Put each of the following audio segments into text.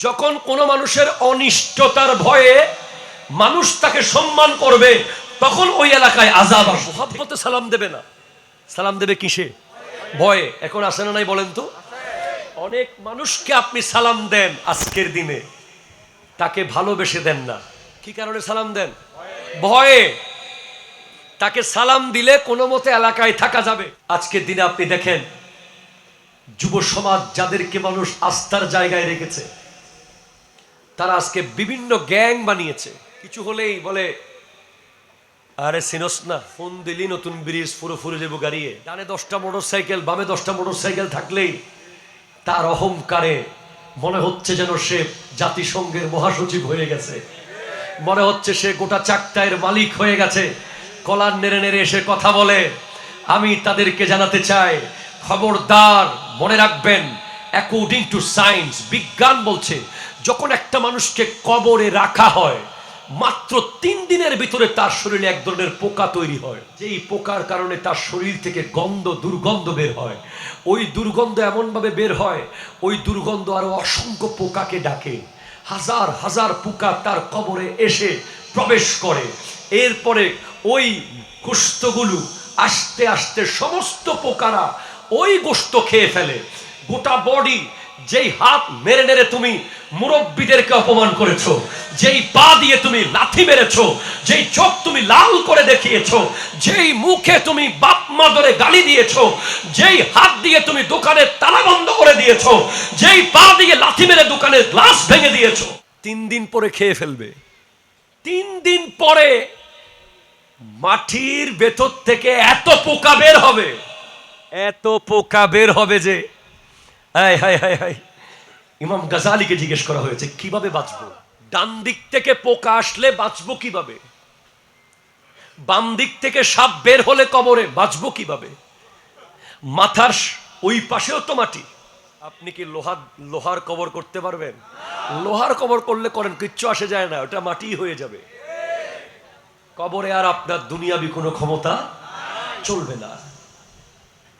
যখন কোনো মানুষের অনিষ্টতার ভয়ে মানুষ তাকে সম্মান করবে, তখন ওই এলাকায় আযাব আসবে। মুহাব্বতে সালাম দেবে না, সালাম দেবে কিসে? ভয়ে। এখন আসে না নাই বলেন তো? অনেক মানুষকে আপনি সালাম দেন আজকের দিনে, তাকে ভালোবেসে দেন না। কি কারণে সালাম দেন? ভয়ে। তাকে সালাম দিলে কোনো মতে এলাকায় থাকা যাবে। আজকের দিনে আপনি দেখেন, যুব সমাজ যাদেরকে মানুষ আস্থার জায়গায় রেখেছে, তারা আজকে বিভিন্ন গ্যাং বানিয়েছে। কিছু হলেই বলে, আরে সিনস না, ফোন দিলি নতুন ব্রিজ পুরো ফুরে যাবো গাড়িয়ে। ডানে 10টা মোটরসাইকেল, বামে 10টা মোটরসাইকেল থাকলেই তার অহংকারে মনে হচ্ছে যেন সে জাতিসংঘের মহাসচিব হয়ে গেছে, মনে হচ্ছে সে গোটা চাকতায়ের মালিক হয়ে গেছে। কলার নেড়ে নেড়ে এসে কথা বলে। আমি তাদেরকে জানাতে চাই, খবরদার, মনে রাখবেন, অ্যাকর্ডিং টু সায়েন্স, বিজ্ঞান বলছে, যখন একটা মানুষকে কবরে রাখা হয়, মাত্র 3 দিনের ভিতরে তার শরীরে এক ধরনের পোকা তৈরি হয়। যেই পোকার কারণে তার শরীর থেকে দুর্গন্ধ বের হয়। ওই দুর্গন্ধ এমন ভাবে বের হয়, ওই দুর্গন্ধ আরো অসংখ্য পোকাকে ডাকে। হাজার হাজার পোকা তার কবরে এসে প্রবেশ করে। এরপরে ওই গোশতগুলো আস্তে আস্তে সমস্ত পোকারা ওই গোশত খেয়ে ফেলে। গোটা বডি, যেই হাত মেরে নেড়ে তুমি মুরব্বীদেরকে অপমান করেছো, যেই পা দিয়ে তুমি লাথি মেরেছো, যেই চোখ তুমি লাল করে দেখিয়েছো, যেই মুখে তুমি বাপ মা ধরে গালি দিয়েছো, যেই হাত দিয়ে তুমি দোকানের তালা বন্ধ করে দিয়েছো, যেই পা দিয়ে লাথি মেরে দোকানের গ্লাস ভেঙে দিয়েছো, 3 দিন পরে খেয়ে ফেলবে। 3 দিন পরে মাটির ভেতর থেকে এত পোকা বের হবে, এত পোকা বের হবে যে হায় হায় হায় হায়। ইমাম গাজালিকে জিজ্ঞেস করা হয়েছে, কিভাবে বাঁচবো? ডান দিক থেকে পোকা আসলে বাঁচবো কিভাবে? বাম দিক থেকে সাপ বের হলে কবরে বাঁচবো কিভাবে? মাথার ওই পাশেও তো মাটি। আপনি কি লোহার কবর করতে পারবেন? লোহার কবর করলে করেন, কিচ্ছু আসে যায় না, ওটা মাটি হয়ে যাবে। কবরে আর আপনার দুনিয়াবি কোনো ক্ষমতা চলবে না।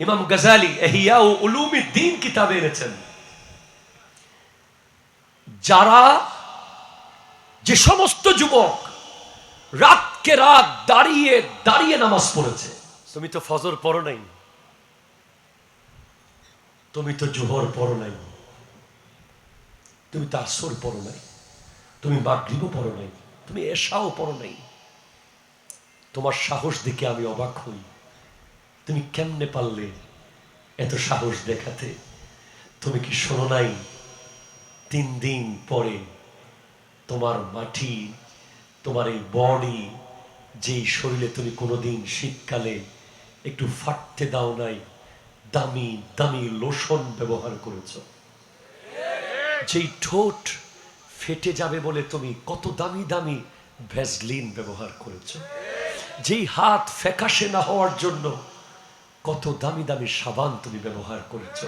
ইমাম গাজালি ইহইয়া উলুমিদ্দিন কিতাবে এনেছেন, যারা, যে সমস্ত যুবক রাতকে রাত দাঁড়িয়ে দাঁড়িয়ে নামাজ পড়েছে। তুমি তো ফজর পড়ো নাই, তুমি তো জোহর পড়ো নাই, তুমি তো আসর পড়ো নাই, তুমি মাগরিবও পড়ো নাই, তুমি এশাও পড়ো নাই। তোমার সাহস দেখে আমি অবাক হই। তুমি কেমনে পারলে এত সাহস দেখাতে? তুমি কি শোনো নাই, 3 দিন পরে তোমার মাটি, তোমার এই বডি, যেই শরীরে তুমি কোনোদিন শীতকালে একটু ফাটতে দাও নাই, দামি দামি লোশন ব্যবহার করেছ, যেই ঠোঁট ফেটে যাবে বলে তুমি কত দামি দামি ভ্যাসলিন ব্যবহার করেছ, যেই হাত ফ্যাকাশে না হওয়ার জন্য কত দামি দামি সাবান তুমি ব্যবহার করেছ,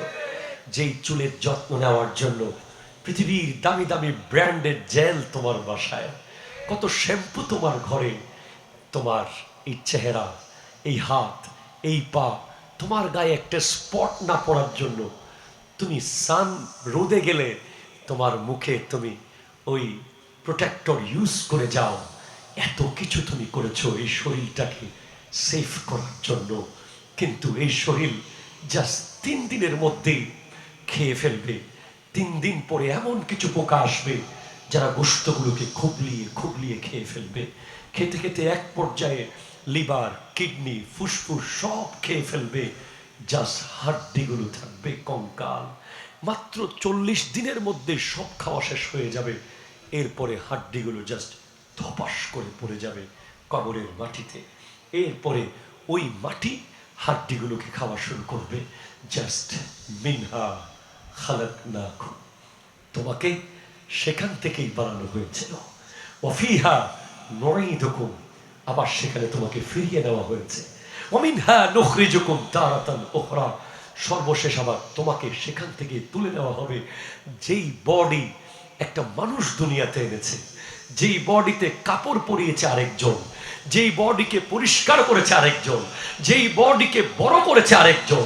যেই চুলের যত্ন নেওয়ার জন্য পৃথিবীর দামি দামি ব্র্যান্ডেড জেল তোমার বাসায়, কত শ্যাম্পু তোমার ঘরে, তোমার এই চেহারা, এই হাত, এই পা, তোমার গায়ে একটা স্পট না পড়ার জন্য তুমি রোদে গেলে তোমার মুখে তুমি ওই প্রোটেক্টর ইউজ করে যাও। এত কিছু তুমি করেছো এই শরীরটাকে সেফ করার জন্য, কিন্তু এই শরীর জাস্ট 3 দিনের মধ্যেই খেয়ে ফেলবে। 3 দিন পরে এমন কিছু পোকা আসবে যারা গোশতগুলোকে খুবলিয়ে খুবলিয়ে খেয়ে ফেলবে। খেতে খেতে এক পর্যায়ে লিভার, কিডনি, ফুসফুস সব খেয়ে ফেলবে, জাস্ট হাড্ডিগুলো থাকবে কঙ্কাল। মাত্র 40 দিনের মধ্যে সব খাওয়া শেষ হয়ে যাবে। এরপরে হাড্ডিগুলো জাস্ট ধপাস করে পড়ে যাবে কবরের মাটিতে। এরপরে ওই মাটি হাড্ডিগুলোকে খাওয়া শুরু করবে। জাস্ট মিনহা খালাকনাকুম, তোমাকে সেখান থেকেই বানানো হয়েছিল। ওয়াফিহা নুঈদুকুম, আবার সেখানে তোমাকে ফিরিয়ে নেওয়া হয়েছে। ওয়ামিনহা নুখরিজুকুম তারাতান উখরা, সর্বশেষ আবার তোমাকে সেখান থেকে তুলে নেওয়া হবে। যেই বডি একটা মানুষ দুনিয়াতে এনেছে, যেই বডিতে কাপড় পরিয়েছে আরেকজন, যেই বডিকে পরিষ্কার করেছে আরেকজন, যেই বডিকে বড় করেছে আরেকজন,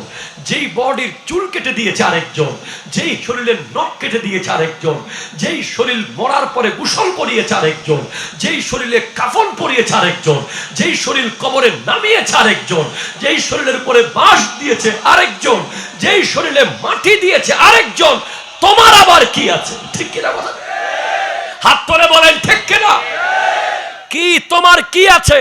যেই বডির চুল কেটে দিয়েছে আরেকজন, যেই শরীরের নখ কেটে দিয়েছে আরেকজন, যেই শরীর মরার পরে গোসল করিয়েছে আরেকজন, যেই শরীরে কাফন পরিয়েছে আরেকজন, যেই শরীর কবরে নামিয়েছে আরেকজন, যেই শরীরের উপরে বাঁশ দিয়েছে আরেকজন, যেই শরীরে মাটি দিয়েছে আরেকজন, তোমার আবার কি আছে? ঠিক কিনা কথা? হাত তুলে বলেন ঠিক কিনা? কি তোমার কি আছে?